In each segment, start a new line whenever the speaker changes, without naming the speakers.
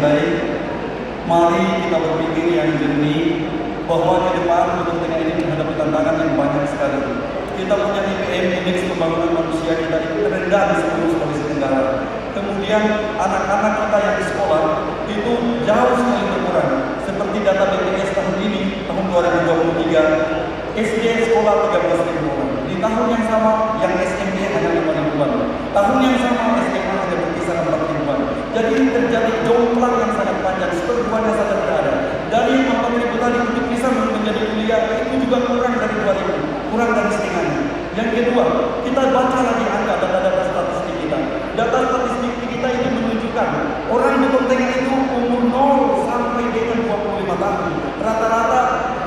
baik, mari kita berpikir yang jernih bahwa ke depan Gunung Tengah ini menghadapi tantangan yang banyak sekali. Kita punya IPM, indeks pembangunan manusia kita itu terendah di seluruh Sulawesi Tenggara. Kemudian anak-anak kita yang di sekolah itu jauh sekali berkurang. Seperti data BPS tahun ini, tahun 2023, SD sekolah 13.000 orang. Di tahun yang sama, yang SMP hanya 5.000-an. Tahun yang sama, SMA hanya berkisar 4.000-an. Jadi terjadi jomplang yang sangat panjang, seperduanya sangat tidak ada. Dari 4.000 tadi untuk bisa menjadi kuliah, itu juga kurang dari 2.000, kurang dari setengahnya. Yang kedua, kita baca lagi angka data-data statistik kita. Data statistik kita itu menunjukkan orang Gunung Tengah itu umur 0 sampai dengan 25 tahun. Rata-rata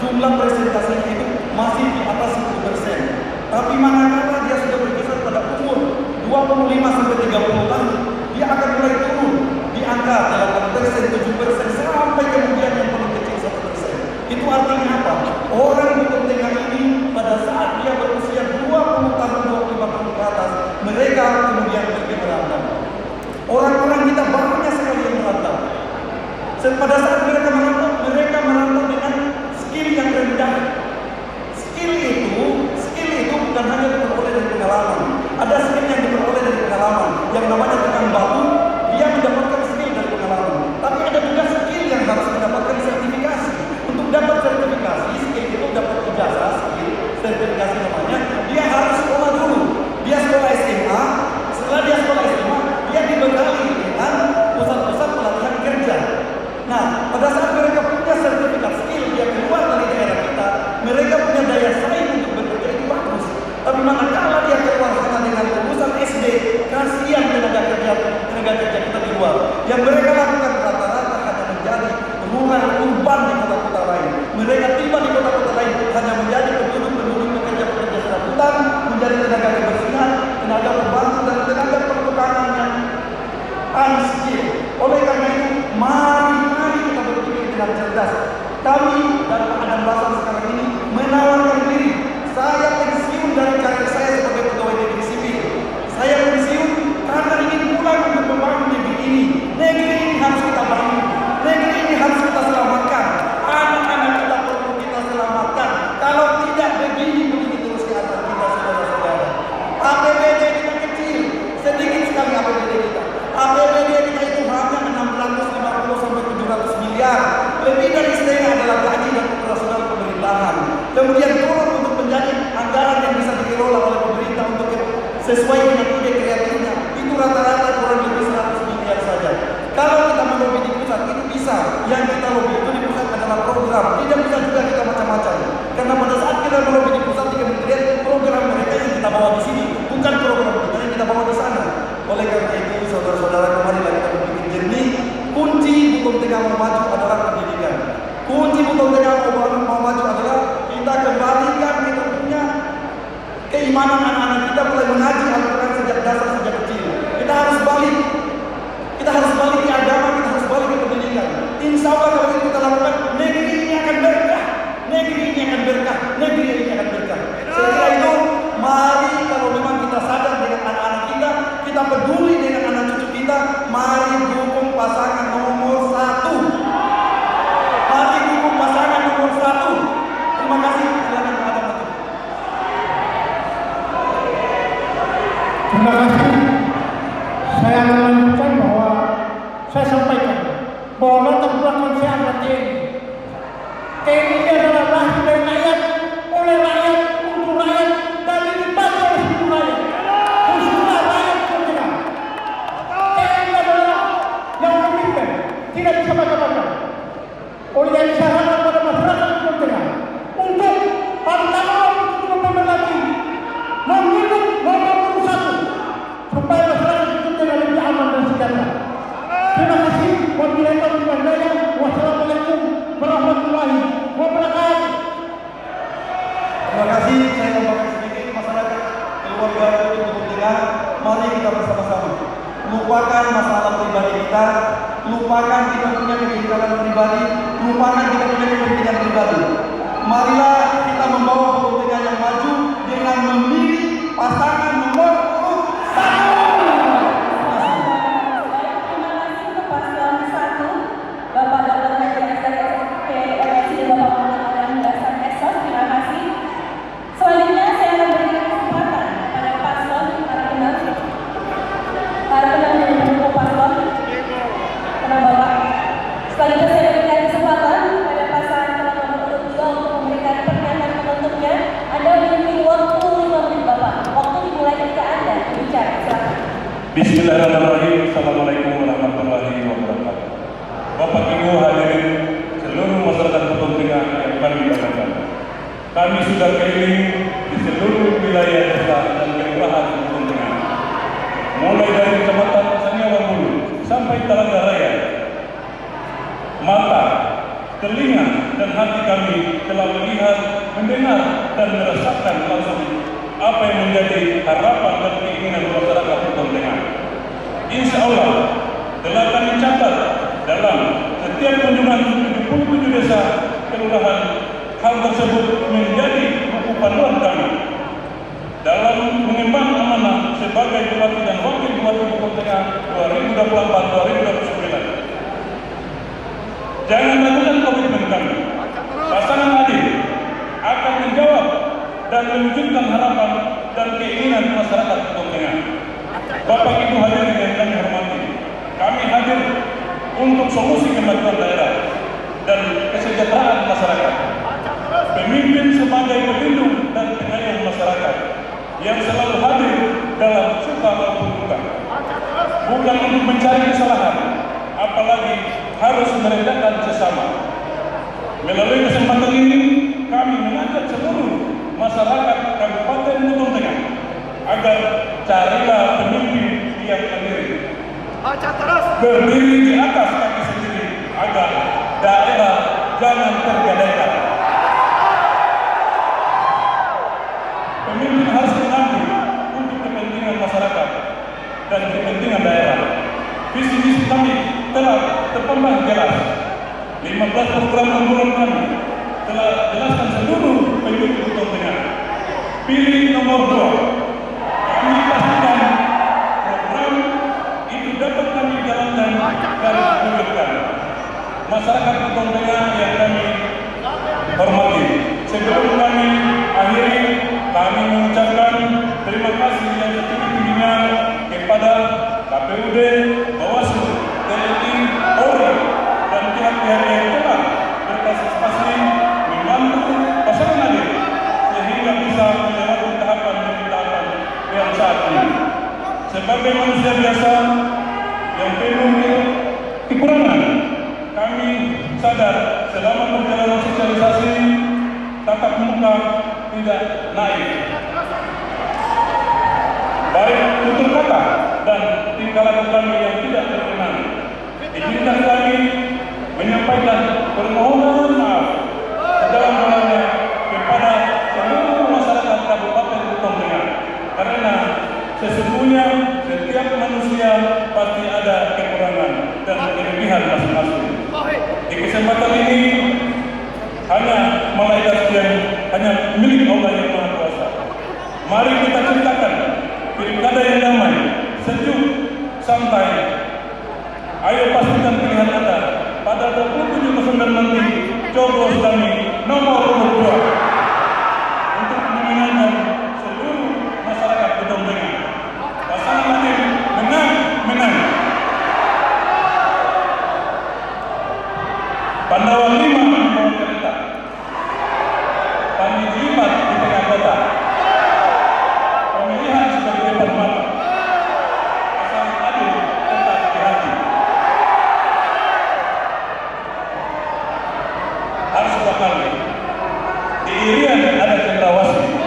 jumlah presentasinya itu masih di atas 10%. Tapi manakala dia sudah berkisar pada umur 25 sampai 30 tahun, dia akan mulai turun di angka 8%, 7%, sampai kemudian yang paling kecil 1%. Itu artinya apa? Orang Gunung Tengah ini pada saat dia berusia 20 tahun, 25 tahun ke atas, mereka kemudian pergi merantau. Orang-orang kita banyak sekali yang merantau. Pada saat mereka merantau dengan skill yang rendah. Skill itu bukan hanya diperoleh dari pengalaman. Ada skill yang diperoleh dari pengalaman, yang namanya tukang batu, dia mendapatkan skill dari pengalaman. Tapi ada juga skill yang harus mendapatkan sertifikasi. Untuk dapat sertifikasi, skill itu dapat ijazah, skill, sertifikasi namanya, dia harus sekolah dulu. Dia sekolah SMA, setelah dia sekolah SMA, dia dibekali dengan pusat-pusat pelatihan kerja. Nah, pada saat mereka punya sertifikat skill, dia keluar dari daerah kita, mereka punya daya saing untuk bekerja itu bagus. Tapi manakala dia keluar sana dengan lulusan SD, kasihan tenaga kerja kita di luar. Yang mereka lakukan rata-rata hanya menjadi rural urban di kota-kota lain. Mereka tiba di kota-kota lain hanya menjadi penduduk pekerja-pekerja serabutan, menjadi tenaga kebersihan, tenaga pembantu dan tenaga pertukangan yang unskill. Oleh karena itu, mari kita berpikir dengan cerdas. Kami dalam keadaan basah sekarang ini menawarkan diri. Saya pensiun dari karir saya sebagai pegawai negeri sipil. Saya pensiun karena ingin pulang untuk membangun negeri ini. Negeri ini harus kita bangun. Negeri ini harus kita selamatkan. Anak-anak kita perlu kita selamatkan. Kalau tidak begini terus keadaan kita, saudara-saudara. APBD kita kecil, sedikit sekali APBD kita. APBD kita itu hanya 650 sampai 700 miliar. Lebih dari setengah adalah gaji dan operasional pemerintahan. Kemudian turun untuk menjadi anggaran yang bisa dikelola oleh pemerintah untuk sesuai dengan ide kreatifnya. Itu rata-rata kurang lebih 100 miliar saja. Kalau kita melobi di pusat itu bisa. Yang kita lobi itu di pusat adalah program. Tidak bisa juga kita macam-macam. Karena pada saat kita melobi di pusat di kementerian, program mereka yang kita bawa di sini, bukan program kita yang kita bawa di sana. Oleh karena itu, saudara-saudara, kemarilah kita berpikir jernih. Kunci Gunung Tengah mau maju adalah pendidikan. Kunci Gunung Tengah mau maju adalah kita kembalikan kita punya keimanan anak-anak kita mulai mengaji Al-Quran sejak dasar, sejak kecil. Kita harus balik ke agama, kita harus balik ke pendidikan. Insya Allah kalau itu kita lakukan, negeri ini akan berkah. Negeri ini akan berkah. Negeri ini akan berkah. Setelah itu, mari kalau memang kita sadar dengan anak-anak kita peduli dengan anak cucu kita, mari dukung pasangan nomor 1. Mari dukung pasangan nomor 1. Terima kasih. Silakan Pak Adam.
Terima kasih. Saya akan lanjutkan bahwa saya sampaikan bahwa latar belakang saya adalah TNI. TNI adalah lahir dari rakyat, oleh rakyat, untuk rakyat, dan dibantu oleh seluruh rakyat. Khususnya rakyat Gunung Tengah. TNI adalah yang memimpin, tidak bisa baca-baca. Oleh yang saya harap pada masyarakat Gunung Tengah untuk pantangan untuk memperbaiki, memilih nomor 1 supaya masyarakat Gunung Tengah lebih aman dan sejahtera. Terima kasih. Wabillahi taufiq wal hidayah. Wassalamualaikum warahmatullahi wabarakatuh.
Terima kasih. Saya tambahkan sedikit, masyarakat keluarga Gunung Tengah, mari kita bersama-sama lupakan masalah pribadi kita, lupakan kita punya kecintaan pribadi, lupakan kita punya kepentingan pribadi. Marilah kita membawa Gunung Tengah yang maju dengan memilih pasangan nomor 1.
Terima kasih untuk paslon 1. Bismillahirrahmanirrahim. Assalamualaikum warahmatullahi wabarakatuh. Bapak Ibu hadirin seluruh masyarakat Petontengan yang kami banggakan. Kami sudah keliling di seluruh wilayah desa dan kelurahan Petontengan, mulai dari Kecamatan Sanyawa Hulu sampai Talaga Raya. Mata, telinga, dan hati kami telah melihat, mendengar, dan merasakan langsung apa yang menjadi harapan dan keinginan masyarakat Petontengan. Insya Allah telah kami catat dalam setiap kunjungan 77 desa kelurahan. Hal tersebut menjadi buku panduan kami dalam mengemban amanah sebagai bupati dan wakil bupati Petontengan 2024-2029. Jangan lakukan komitmen kami. Pasangan adil akan menjawab dan mewujudkan harapan dan keinginan masyarakat Petontengan. Bapak Ibu hadirin yang kami hormati, kami hadir untuk solusi kemajuan daerah dan kesejahteraan masyarakat. Pemimpin sebagai pelindung dan penyayang masyarakat yang selalu hadir dalam suka maupun duka, bukan untuk mencari kesalahan, apalagi harus merendahkan sesama. Melalui kesempatan ini, kami mengajak seluruh masyarakat Kabupaten Petontengan agar carilah pemimpin yang mandiri, berdiri di atas kaki sendiri, agar daerah jangan tergadaikan. Pemimpin harus mengambil untuk kepentingan masyarakat dan kepentingan daerah. Visi misi kami telah terpampang jelas. 15 program unggulan kami telah jelaskan seluruh penduduk Petontengan. Pilih nomor 2. Kami pastikan program itu dapat kami jalankan dan wujudkan. Masyarakat Petontengan yang kami hormati, sebelum kami akhiri, kami mengucapkan terima kasih yang setinggi-tingginya kepada KPUD, Bawaslu, TNI, Polri, dan pihak-pihak yang telah berpartisipasi membantu pasangan adil sehingga bisa melewati tahapan demi tahapan yang saat ini. Sebagai manusia biasa yang penuh kekurangan, kami sadar selama perjalanan sosialisasi tatap muka tidak naik, baik tutur kata dan tingkah laku kami yang tidak berkenan. Izinkan kami menyampaikan permohonan maaf sedalam-dalamnya kepada seluruh masyarakat Kabupaten Petontengan, karena sesungguhnya setiap manusia pasti ada kekurangan dan kelebihan masing-masing. Di kesempatan ini hanya malaikat yang hanya milik Allah yang Maha Kuasa. Mari kita ciptakan pilkada yang damai, sejuk, santai. Ayo pastikan pilihan Anda pada 27 November nanti. Coblos kami nomor 2 untuk memenangkan seluruh masyarakat Petontengan. Pasangan adil menang. Pandawa 5 membawa kereta, Panji 5 di tengah kota. Pemilihan sudah di depan mata. Pasangan adil tetap di hati. Harus 2 kali. Di Irian ada cendrawasih,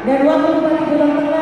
dan waktu Bupati Gelang Tengah